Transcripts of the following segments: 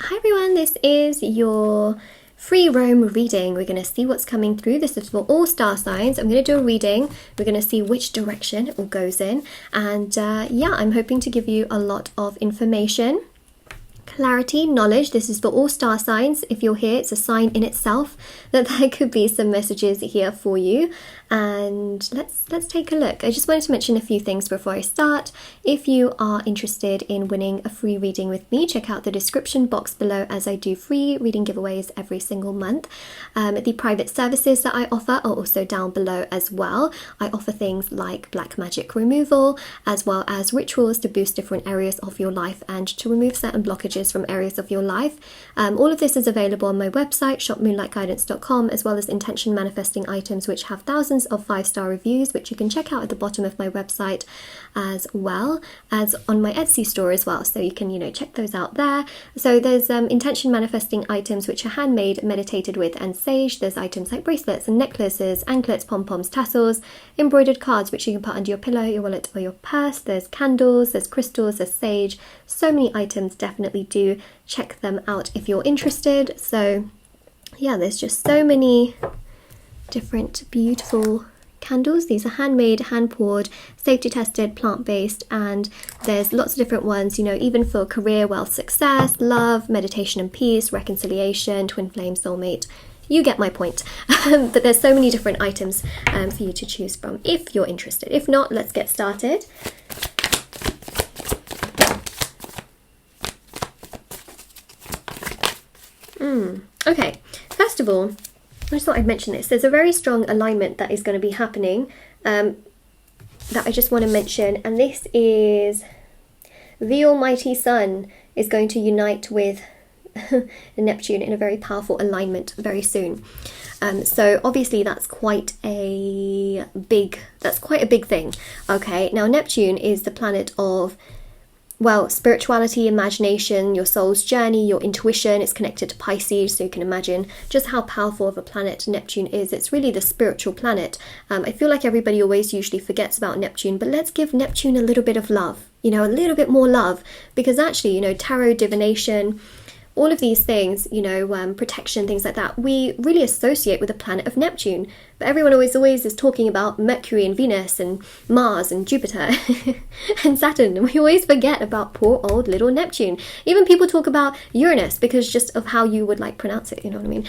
Hi everyone, this is your free roam reading. We're going to see what's coming through. This is for all star signs. I'm going to do a reading. We're going to see which direction it all goes in. And yeah, I'm hoping to give you a lot of information, clarity, knowledge. This is for all star signs. If you're here, it's a sign in itself that there could be some messages here for you. And let's take a look. I just wanted to mention a few things before I start. If you are interested in winning a free reading with me, check out the description box below, as I do free reading giveaways every single month. The private services that I offer are also down below as well. I offer things like black magic removal, as well as rituals to boost different areas of your life and to remove certain blockages from areas of your life. All of this is available on my website, shopmoonlightguidance.com, as well as intention manifesting items, which have thousands of 5-star reviews, which you can check out at the bottom of my website, as well as on my Etsy store as well. So you can, check those out there. So there's intention manifesting items which are handmade, meditated with, and sage. There's items like bracelets and necklaces, anklets, pom-poms, tassels, embroidered cards which you can put under your pillow, your wallet, or your purse. There's candles, there's crystals, there's sage. So many items. Definitely do check them out if you're interested. So yeah, there's just so many different beautiful candles. These are handmade, hand poured, safety tested, plant-based, and there's lots of different ones, even for career, wealth, success, love, meditation and peace, reconciliation, twin flame, soulmate. You get my point. But there's so many different items for you to choose from if you're interested. If not, let's get started. Okay, first of all, I just thought I'd mention this. There's a very strong alignment that is going to be happening that I just want to mention, and this is the almighty sun is going to unite with Neptune in a very powerful alignment very soon. So obviously that's quite a big thing. Okay, now Neptune is the planet of, well, spirituality, imagination, your soul's journey, your intuition. It's connected to Pisces, so you can imagine just how powerful of a planet Neptune is. It's really the spiritual planet. I feel like everybody always usually forgets about Neptune, but let's give Neptune a little bit of love, a little bit more love, because actually, tarot, divination, all of these things, protection, things like that, we really associate with the planet of Neptune. But everyone always is talking about Mercury and Venus and Mars and Jupiter and Saturn. And we always forget about poor old little Neptune. Even people talk about Uranus because just of how you would pronounce it, you know what I mean?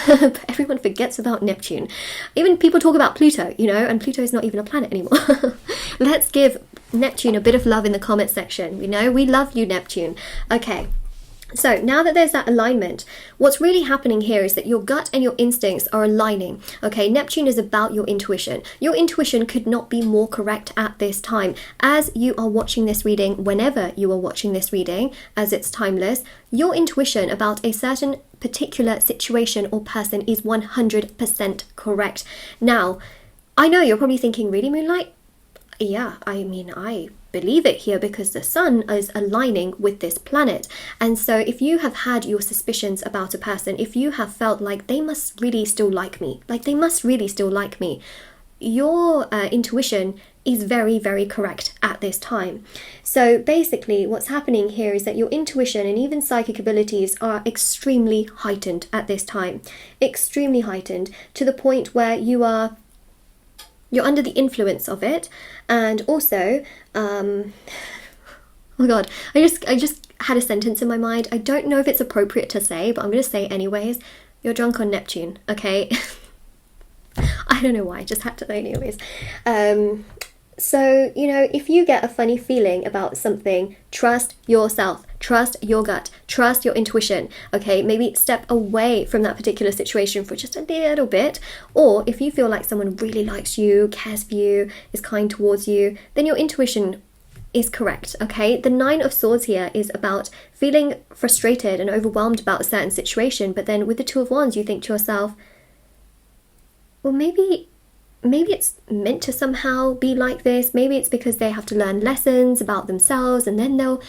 But everyone forgets about Neptune. Even people talk about Pluto, and Pluto is not even a planet anymore. Let's give Neptune a bit of love in the comment section. We love you, Neptune. Okay. So now that there's that alignment, what's really happening here is that your gut and your instincts are aligning. Okay, Neptune is about your intuition. Your intuition could not be more correct at this time. As you are watching this reading, whenever you are watching this reading, as it's timeless, your intuition about a certain particular situation or person is 100% correct. Now, I know you're probably thinking, really, Moonlight? Yeah, I believe it here because the sun is aligning with this planet. And so if you have had your suspicions about a person, if you have felt like they must really still like me, your intuition is very, very correct at this time. So basically what's happening here is that your intuition and even psychic abilities are extremely heightened at this time. Extremely heightened to the point where you're under the influence of it. And also, oh god, I just had a sentence in my mind. I don't know if it's appropriate to say, but I'm going to say it anyways. You're drunk on Neptune, okay? I don't know why, I just had to say it anyways. So, if you get a funny feeling about something, trust yourself, trust your gut, trust your intuition, okay? Maybe step away from that particular situation for just a little bit. Or if you feel like someone really likes you, cares for you, is kind towards you, then your intuition is correct, okay? The 9 of Swords here is about feeling frustrated and overwhelmed about a certain situation, but then with the 2 of Wands, you think to yourself, well, maybe it's meant to somehow be like this. Maybe it's because they have to learn lessons about themselves and then they'll,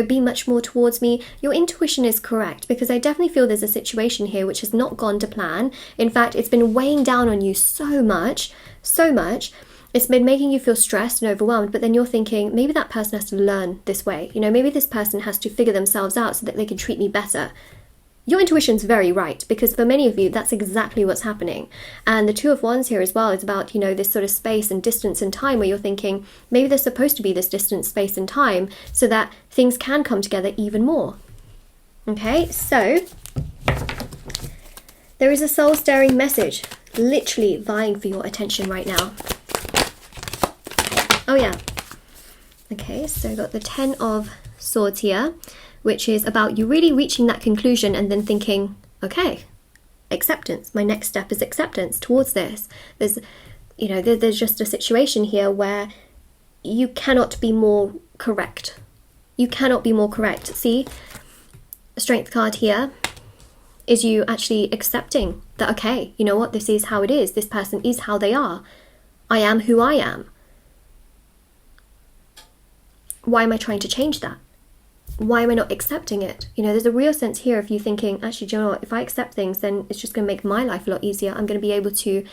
be much more towards me. Your intuition is correct because I definitely feel there's a situation here which has not gone to plan. In fact, it's been weighing down on you so much. it's been making you feel stressed and overwhelmed, but then you're thinking, maybe that person has to learn this way. You know, maybe this person has to figure themselves out so that they can treat me better. Your intuition's very right, because for many of you, that's exactly what's happening. And the Two of Wands here as well is about, you know, this sort of space and distance and time where you're thinking, maybe there's supposed to be this distance, space and time so that things can come together even more. Okay, so there is a soul-stirring message literally vying for your attention right now. Oh yeah. Okay, so I got the 10 of Swords here, which is about you really reaching that conclusion and then thinking, okay, acceptance. My next step is acceptance towards this. There's, you know, there's just a situation here where you cannot be more correct. You cannot be more correct. See, Strength card here is you actually accepting that, okay, you know what, this is how it is. This person is how they are. I am who I am. Why am I trying to change that? Why am I not accepting it? You know, there's a real sense here of you thinking, actually, do you know what, if I accept things, then it's just going to make my life a lot easier. I'm going to be able to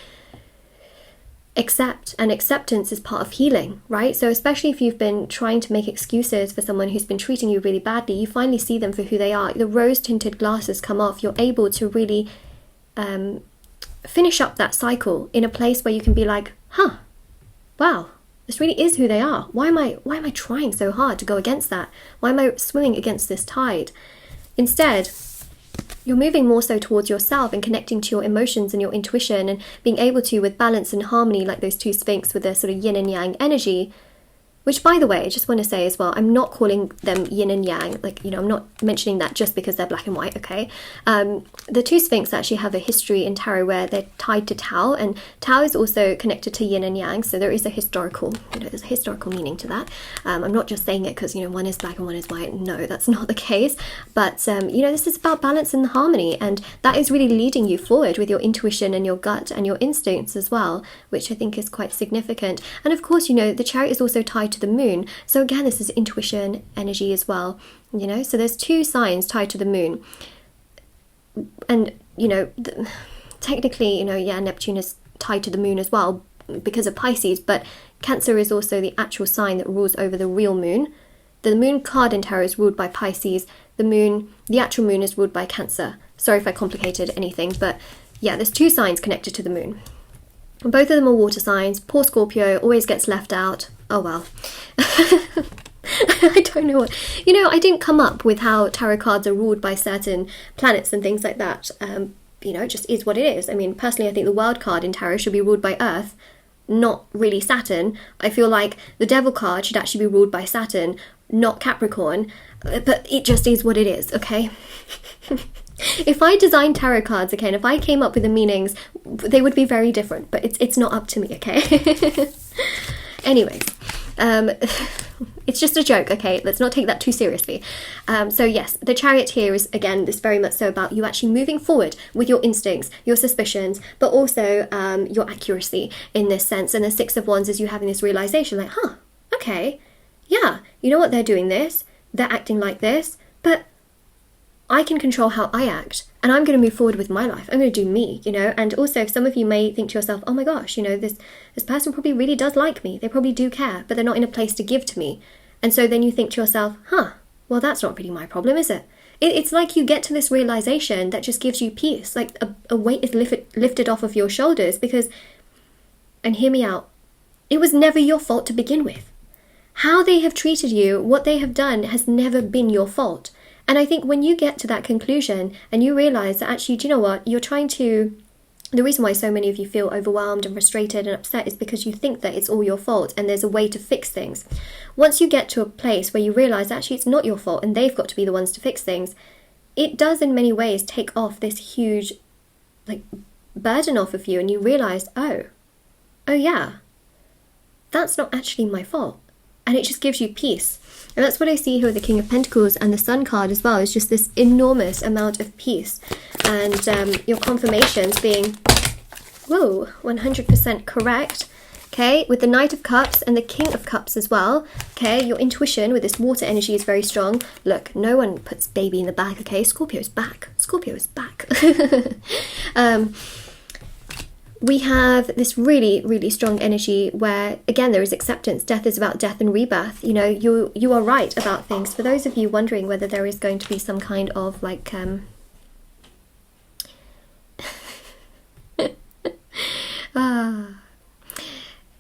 accept, and acceptance is part of healing, right? So especially if you've been trying to make excuses for someone who's been treating you really badly, you finally see them for who they are. The rose-tinted glasses come off. You're able to really finish up that cycle in a place where you can be like, huh, wow, this really is who they are. Why am I trying so hard to go against that? Why am I swimming against this tide? Instead, you're moving more so towards yourself and connecting to your emotions and your intuition and being able to, with balance and harmony, like those two Sphinx with their sort of yin and yang energy, which, by the way, I just want to say as well, I'm not calling them yin and yang. Like, you know, I'm not mentioning that just because they're black and white, okay? The two Sphinx actually have a history in tarot where they're tied to Tao, and Tao is also connected to yin and yang, so there is a historical, you know, there's a historical meaning to that. I'm not just saying it because, you know, one is black and one is white. No, that's not the case. But, you know, this is about balance and harmony, and that is really leading you forward with your intuition and your gut and your instincts as well, which I think is quite significant. And of course, you know, the Chariot is also tied to the moon, so again, this is intuition energy as well, you know. So there's two signs tied to the moon, and you know, technically, you know, yeah, Neptune is tied to the moon as well because of Pisces, but Cancer is also the actual sign that rules over the real moon. The moon card in tarot is ruled by Pisces. The actual moon is ruled by Cancer. Sorry if I complicated anything, but yeah, there's two signs connected to the moon. Both of them are water signs. Poor Scorpio always gets left out. Oh well. I don't know what... You know, I didn't come up with how tarot cards are ruled by certain planets and things like that. You know, it just is what it is. I mean, personally, I think the wild card in tarot should be ruled by Earth, not really Saturn. I feel like the Devil card should actually be ruled by Saturn, not Capricorn. But it just is what it is, okay? If I designed tarot cards, okay, and if I came up with the meanings, they would be very different, but it's not up to me, okay? Anyways, it's just a joke, okay? Let's not take that too seriously. So yes, the Chariot here is, again, this very much so about you actually moving forward with your instincts, your suspicions, but also your accuracy in this sense. And the Six of Wands is you having this realization, like, huh, okay, yeah, you know what, they're doing this, they're acting like this, but I can control how I act, and I'm going to move forward with my life. I'm going to do me, you know. And also, some of you may think to yourself, oh my gosh, you know, this person probably really does like me. They probably do care, but they're not in a place to give to me. And so then you think to yourself, huh, well, that's not really my problem, is it? It's like you get to this realization that just gives you peace, like a weight is lifted off of your shoulders because, and hear me out, it was never your fault to begin with. How they have treated you, what they have done has never been your fault. And I think when you get to that conclusion and you realize that actually, do you know what, the reason why so many of you feel overwhelmed and frustrated and upset is because you think that it's all your fault and there's a way to fix things. Once you get to a place where you realize actually it's not your fault and they've got to be the ones to fix things, it does in many ways take off this huge like burden off of you, and you realize, oh yeah, that's not actually my fault. And it just gives you peace. And that's what I see here with the King of Pentacles and the Sun card as well. It's just this enormous amount of peace. And your confirmations being, whoa, 100% correct. Okay, with the Knight of Cups and the King of Cups as well. Okay, your intuition with this water energy is very strong. Look, no one puts baby in the bag, okay? Scorpio's back. Scorpio is back. we have this really, really strong energy where, again, there is acceptance. Death is about death and rebirth. You know, you are right about things. For those of you wondering whether there is going to be some kind of like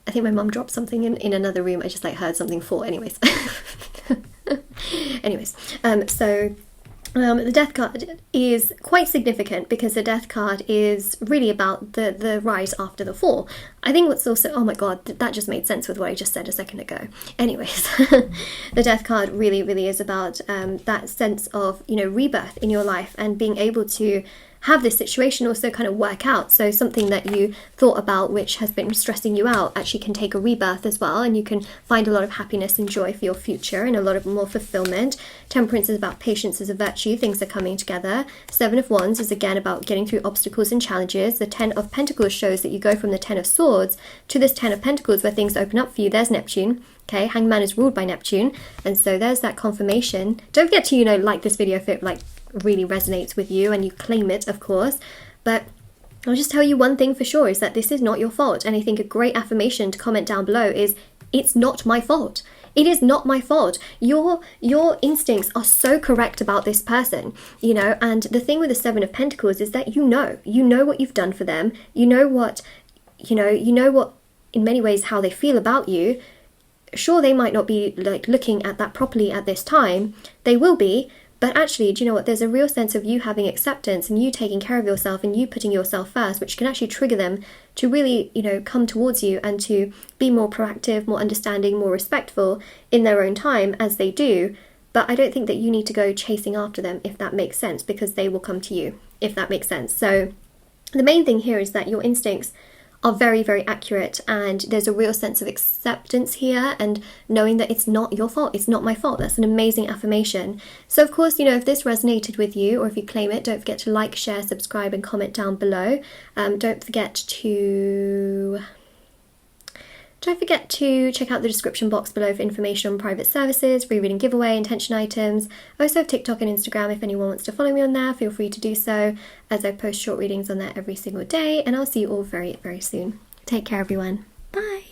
I think my mum dropped something in another room. I just like heard something fall. Anyways. The Death card is quite significant because the Death card is really about the rise after the fall. I think what's also, oh my god, that just made sense with what I just said a second ago. Anyways, the Death card really, really is about that sense of, you know, rebirth in your life and being able to have this situation also kind of work out. So something that you thought about which has been stressing you out actually can take a rebirth as well, and you can find a lot of happiness and joy for your future and a lot of more fulfillment. Temperance is about patience as a virtue. Things are coming together. Seven of Wands is again about getting through obstacles and challenges. The Ten of Pentacles shows that you go from the Ten of Swords to this Ten of Pentacles where things open up for you. There's Neptune. Okay, Hangman is ruled by Neptune, and so there's that confirmation. Don't forget to, you know, like this video if it like really resonates with you and you claim it, of course. But I'll just tell you one thing for sure, is that this is not your fault. And I think a great affirmation to comment down below is, it's not my fault. It is not my fault. Your instincts are so correct about this person, you know. And the thing with the Seven of Pentacles is that you know what you've done for them. You know what in many ways how they feel about you. Sure, they might not be like looking at that properly at this time. They will be. But actually, do you know what? There's a real sense of you having acceptance and you taking care of yourself and you putting yourself first, which can actually trigger them to really, you know, come towards you and to be more proactive, more understanding, more respectful in their own time as they do. But I don't think that you need to go chasing after them, if that makes sense, because they will come to you, if that makes sense. So the main thing here is that your instincts are very, very accurate, and there's a real sense of acceptance here and knowing that it's not your fault, it's not my fault. That's an amazing affirmation. So of course, you know, if this resonated with you or if you claim it, don't forget to like, share, subscribe and comment down below. Don't forget to check out the description box below for information on private services, free reading giveaway, intention items. I also have TikTok and Instagram. If anyone wants to follow me on there, feel free to do so, as I post short readings on there every single day. And I'll see you all very, very soon. Take care, everyone. Bye.